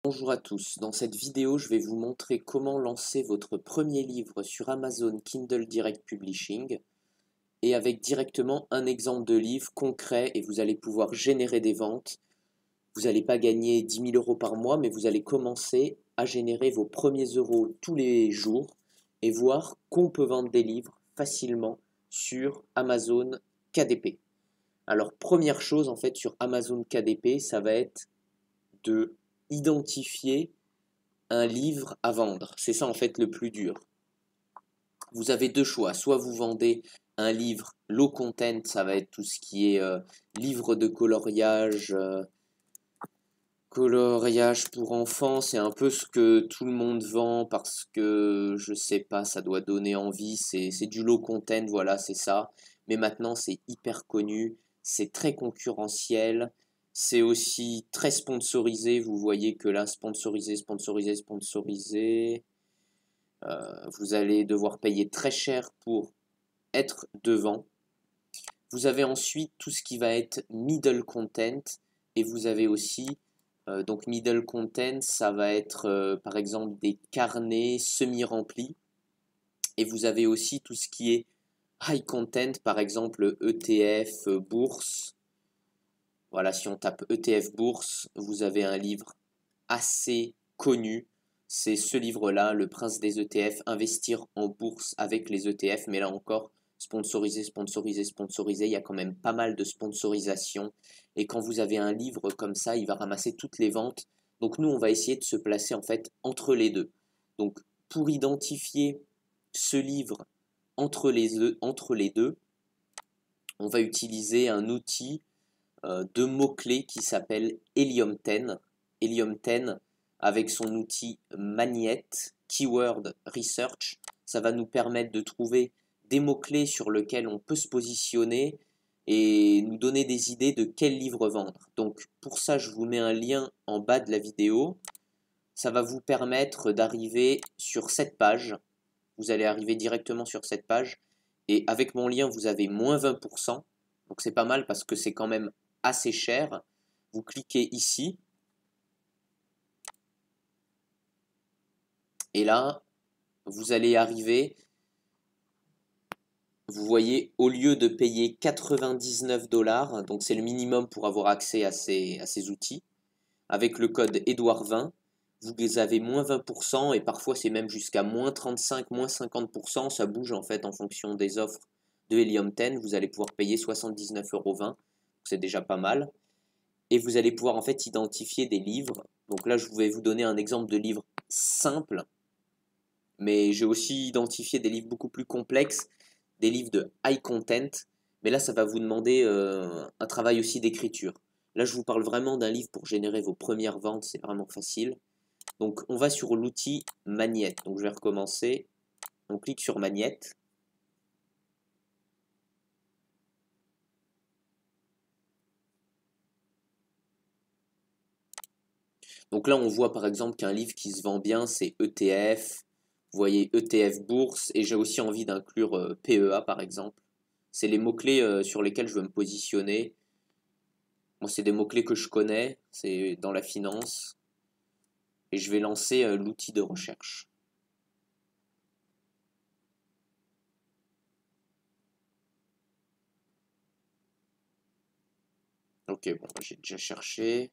Bonjour à tous, dans cette vidéo je vais vous montrer comment lancer votre premier livre sur Amazon Kindle Direct Publishing et avec directement un exemple de livre concret et vous allez pouvoir générer des ventes. Vous n'allez pas gagner 10 000 euros par mois mais vous allez commencer à générer vos premiers euros tous les jours et voir qu'on peut vendre des livres facilement sur Amazon KDP. Alors première chose en fait sur Amazon KDP, ça va être de identifier un livre à vendre. C'est ça en fait le plus dur. Vous avez deux choix. Soit vous vendez un livre low content, ça va être tout ce qui est livre de coloriage pour enfants. C'est un peu ce que tout le monde vend parce que je sais pas, ça doit donner envie. C'est du low content, voilà, c'est ça. Mais maintenant c'est hyper connu, c'est très concurrentiel. C'est aussi très sponsorisé. Vous voyez que là, sponsorisé. Vous allez devoir payer très cher pour être devant. Vous avez ensuite tout ce qui va être middle content et vous avez aussi donc middle content, ça va être par exemple des carnets semi-remplis et vous avez aussi tout ce qui est high content, par exemple ETF, bourse. Voilà, si on tape ETF bourse, vous avez un livre assez connu. C'est ce livre-là, Le Prince des ETF, investir en bourse avec les ETF, mais là encore, sponsorisé. Il y a quand même pas mal de sponsorisation. Et quand vous avez un livre comme ça, il va ramasser toutes les ventes. Donc nous, on va essayer de se placer en fait entre les deux. Donc pour identifier ce livre entre les deux, on va utiliser un outil de mots-clés qui s'appelle Helium 10. Helium 10, avec son outil Magnette, Keyword Research, ça va nous permettre de trouver des mots-clés sur lesquels on peut se positionner et nous donner des idées de quel livre vendre. Donc pour ça, je vous mets un lien en bas de la vidéo. Ça va vous permettre d'arriver sur cette page. Vous allez arriver directement sur cette page. Et avec mon lien, vous avez moins 20%. Donc c'est pas mal parce que c'est quand même assez cher. Vous cliquez ici. Et là, vous allez arriver. Vous voyez, au lieu de payer 99 $, donc c'est le minimum pour avoir accès à ces outils, avec le code Edouard20, vous avez moins 20% et parfois c'est même jusqu'à moins 35, moins 50%. Ça bouge en fait en fonction des offres de Helium 10. Vous allez pouvoir payer 79,20 €. C'est déjà pas mal. Et vous allez pouvoir en fait identifier des livres. Donc là, je vais vous donner un exemple de livre simple, mais j'ai aussi identifié des livres beaucoup plus complexes, des livres de high content. Mais là, ça va vous demander un travail aussi d'écriture. Là, je vous parle vraiment d'un livre pour générer vos premières ventes, c'est vraiment facile. Donc, on va sur l'outil Magnette. Donc, je vais recommencer. On clique sur Magnette. Donc là, on voit par exemple qu'un livre qui se vend bien, c'est ETF. Vous voyez ETF bourse. Et j'ai aussi envie d'inclure PEA par exemple. C'est les mots-clés sur lesquels je veux me positionner. Moi, c'est des mots-clés que je connais. C'est dans la finance. Et je vais lancer l'outil de recherche. Ok, bon, j'ai déjà cherché.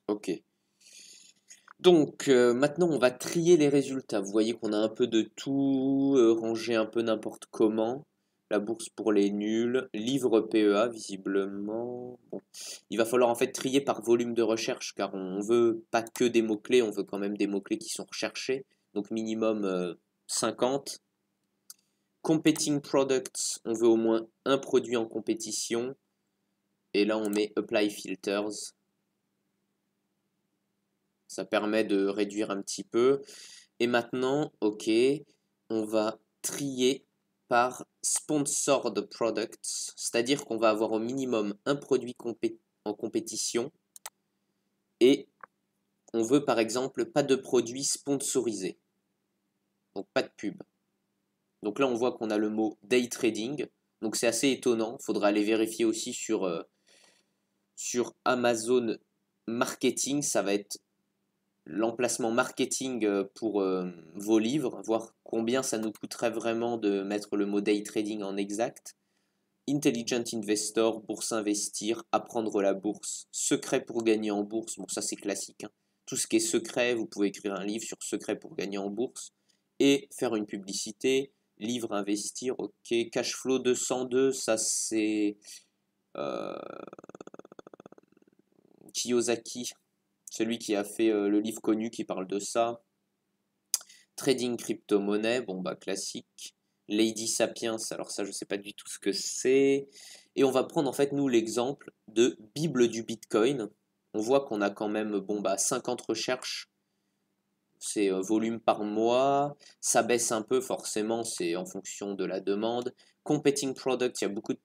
Ok. Donc maintenant, on va trier les résultats. Vous voyez qu'on a un peu de tout, rangé un peu n'importe comment. La bourse pour les nuls, livre PEA visiblement. Bon. Il va falloir en fait trier par volume de recherche car on veut pas que des mots-clés, on veut quand même des mots-clés qui sont recherchés. Donc minimum 50. Competing products, on veut au moins un produit en compétition. Et là, on met apply filters. Ça permet de réduire un petit peu. Et maintenant, ok, on va trier par sponsored products, c'est-à-dire qu'on va avoir au minimum un produit en compétition. Et on veut par exemple pas de produits sponsorisés. Donc pas de pub. Donc là on voit qu'on a le mot day trading. Donc c'est assez étonnant. Il faudra aller vérifier aussi sur Amazon Marketing. Ça va être l'emplacement marketing pour vos livres. Voir combien ça nous coûterait vraiment de mettre le mot day trading en exact. Intelligent Investor, bourse investir, apprendre la bourse, secret pour gagner en bourse. Bon, ça c'est classique, hein. Tout ce qui est secret, vous pouvez écrire un livre sur secret pour gagner en bourse et faire une publicité. Livre investir, ok. Cash flow 202, ça c'est euh, Kiyosaki, celui qui a fait le livre connu qui parle de ça. Trading crypto-monnaie, bon bah classique. Lady Sapiens, alors ça je sais pas du tout ce que c'est. Et on va prendre en fait nous l'exemple de Bible du Bitcoin. On voit qu'on a quand même bon bah 50 recherches, c'est volume par mois. Ça baisse un peu forcément, c'est en fonction de la demande. Competing product, il y a beaucoup de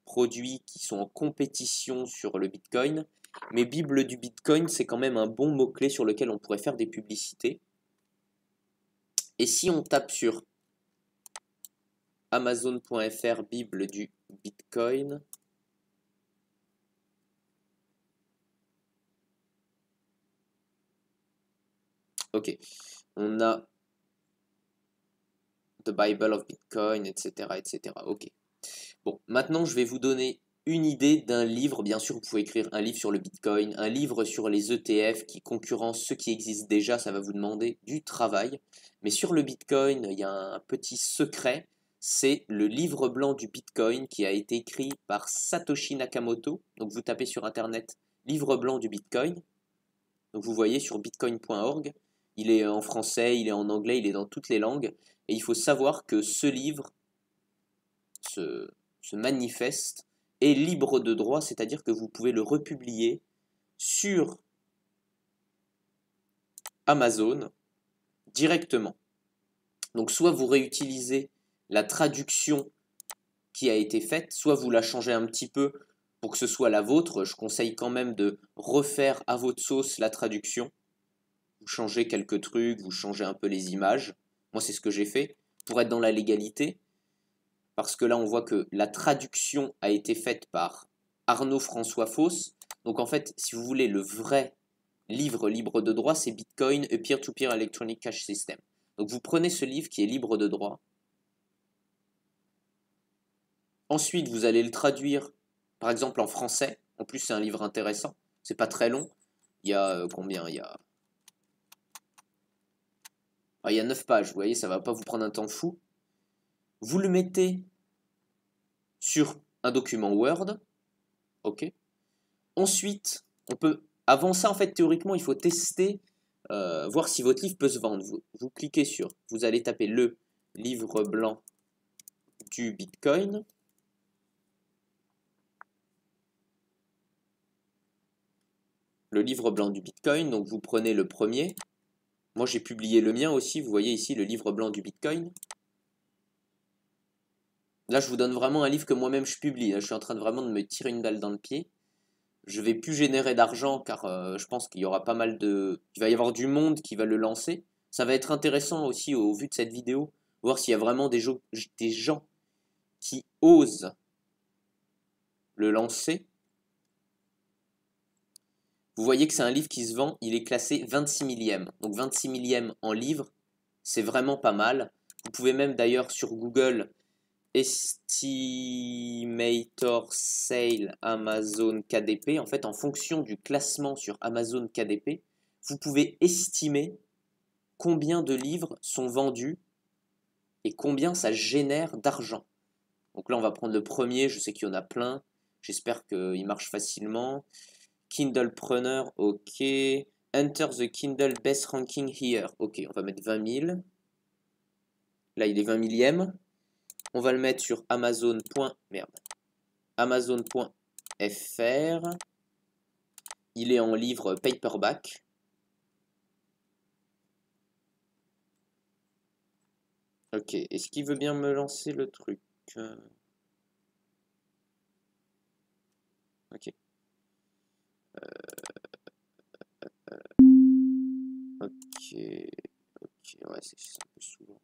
produits qui sont en compétition sur le Bitcoin. Mais Bible du Bitcoin, c'est quand même un bon mot-clé sur lequel on pourrait faire des publicités. Et si on tape sur Amazon.fr, Bible du Bitcoin. Ok, on a The Bible of Bitcoin, etc., etc. Ok. Bon, maintenant je vais vous donner une idée d'un livre. Bien sûr, vous pouvez écrire un livre sur le Bitcoin, un livre sur les ETF qui concurrencent ceux qui existent déjà. Ça va vous demander du travail. Mais sur le Bitcoin, il y a un petit secret. C'est le livre blanc du Bitcoin qui a été écrit par Satoshi Nakamoto. Donc vous tapez sur Internet livre blanc du Bitcoin. Donc vous voyez sur bitcoin.org, il est en français, il est en anglais, il est dans toutes les langues. Et il faut savoir que ce livre, ce manifeste, est libre de droit, c'est-à-dire que vous pouvez le republier sur Amazon directement. Donc soit vous réutilisez la traduction qui a été faite, soit vous la changez un petit peu pour que ce soit la vôtre. Je conseille quand même de refaire à votre sauce la traduction. Vous changez quelques trucs, vous changez un peu les images. Moi, c'est ce que j'ai fait pour être dans la légalité. Parce que là, on voit que la traduction a été faite par Arnaud François Fausse. Donc en fait, si vous voulez le vrai livre libre de droit, c'est Bitcoin, a Peer-to-Peer Electronic Cash System. Donc vous prenez ce livre qui est libre de droit. Ensuite, vous allez le traduire, par exemple, en français. En plus, c'est un livre intéressant. C'est pas très long. Il y a combien il y a... Ah, il y a 9 pages, vous voyez, ça va pas vous prendre un temps fou. Vous le mettez sur un document Word. Ok. Ensuite, on peut. Avant ça, en fait, théoriquement, il faut tester, voir si votre livre peut se vendre. Vous cliquez sur, vous allez taper le livre blanc du Bitcoin. Le livre blanc du Bitcoin, donc vous prenez le premier. Moi, j'ai publié le mien aussi, vous voyez ici le livre blanc du Bitcoin. Là, je vous donne vraiment un livre que moi-même je publie. Là, je suis en train de vraiment de me tirer une balle dans le pied. Je vais plus générer d'argent car je pense qu'il y aura pas mal de... Il va y avoir du monde qui va le lancer. Ça va être intéressant aussi au vu de cette vidéo, voir s'il y a vraiment des gens qui osent le lancer. Vous voyez que c'est un livre qui se vend, il est classé 26 millième. Donc 26 millième en livre, c'est vraiment pas mal. Vous pouvez même d'ailleurs sur Google Estimator Sale Amazon KDP. En fait, en fonction du classement sur Amazon KDP, vous pouvez estimer combien de livres sont vendus et combien ça génère d'argent. Donc là, on va prendre le premier, je sais qu'il y en a plein. J'espère qu'il marche facilement. Kindlepreneur, ok. Enter the Kindle Best Ranking here. Ok, on va mettre 20 000. Là, il est 20 millième. On va le mettre sur Amazon.fr. Il est en livre paperback. Ok, est-ce qu'il veut bien me lancer le truc? Ok. ouais, c'est un peu saoulant.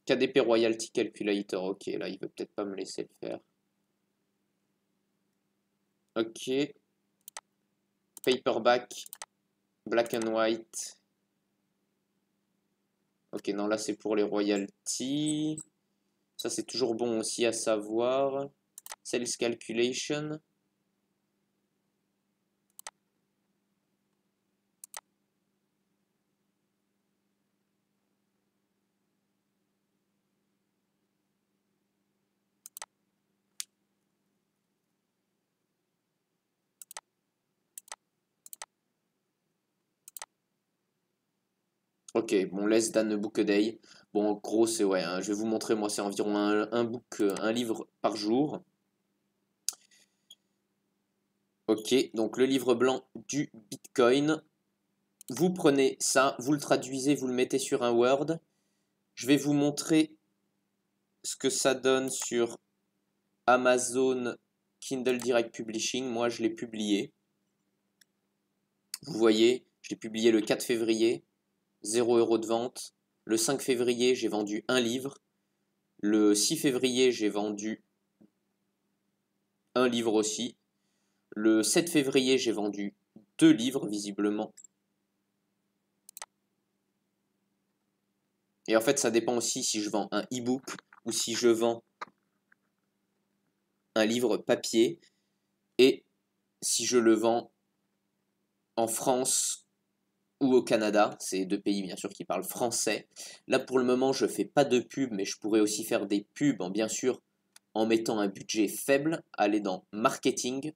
KDP Royalty Calculator, ok, là il veut peut-être pas me laisser le faire. Ok. Paperback, black and white. Ok, non, là c'est pour les royalties. Ça c'est toujours bon aussi à savoir. Sales calculation. Ok, bon, less than a book a day. Bon, en gros, c'est ouais, hein, je vais vous montrer, moi, c'est environ un livre par jour. Ok, donc le livre blanc du Bitcoin. Vous prenez ça, vous le traduisez, vous le mettez sur un Word. Je vais vous montrer ce que ça donne sur Amazon Kindle Direct Publishing. Moi, je l'ai publié. Vous voyez, je l'ai publié le 4 février, 0 € de vente. Le 5 février, j'ai vendu un livre. Le 6 février, j'ai vendu un livre aussi. Le 7 février, j'ai vendu 2 livres, visiblement. Et en fait, ça dépend aussi si je vends un e-book ou si je vends un livre papier. Et si je le vends en France ou au Canada, c'est 2 pays bien sûr qui parlent français. Là pour le moment je fais pas de pub, mais je pourrais aussi faire des pubs, bien sûr en mettant un budget faible, aller dans marketing,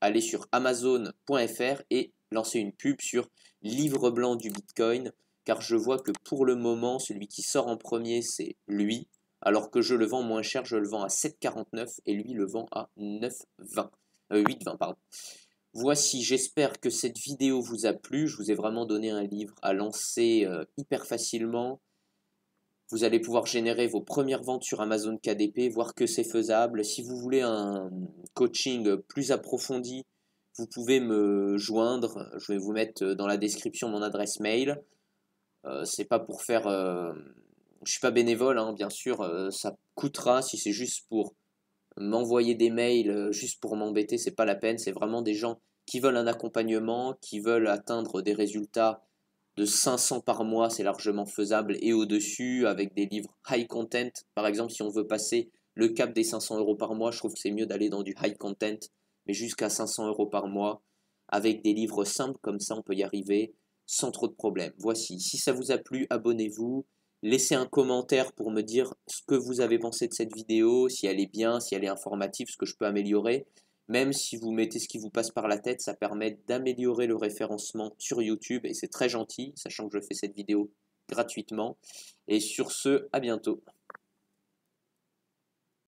aller sur amazon.fr et lancer une pub sur livre blanc du Bitcoin, car je vois que pour le moment celui qui sort en premier c'est lui, alors que je le vends moins cher, je le vends à 7,49 et lui le vend à 9,20, 8,20 pardon. Voici, j'espère que cette vidéo vous a plu. Je vous ai vraiment donné un livre à lancer hyper facilement. Vous allez pouvoir générer vos premières ventes sur Amazon KDP, voir que c'est faisable. Si vous voulez un coaching plus approfondi, vous pouvez me joindre. Je vais vous mettre dans la description mon adresse mail. C'est pas pour faire... je suis pas bénévole, hein, bien sûr. Ça coûtera si c'est juste pour m'envoyer des mails juste pour m'embêter, c'est pas la peine. C'est vraiment des gens qui veulent un accompagnement, qui veulent atteindre des résultats de 500 par mois, c'est largement faisable, et au-dessus, avec des livres high content. Par exemple, si on veut passer le cap des 500 € par mois, je trouve que c'est mieux d'aller dans du high content, mais jusqu'à 500 € par mois, avec des livres simples, comme ça on peut y arriver sans trop de problèmes. Voici, si ça vous a plu, abonnez-vous. Laissez un commentaire pour me dire ce que vous avez pensé de cette vidéo, si elle est bien, si elle est informative, ce que je peux améliorer. Même si vous mettez ce qui vous passe par la tête, ça permet d'améliorer le référencement sur YouTube et c'est très gentil, sachant que je fais cette vidéo gratuitement. Et sur ce, à bientôt.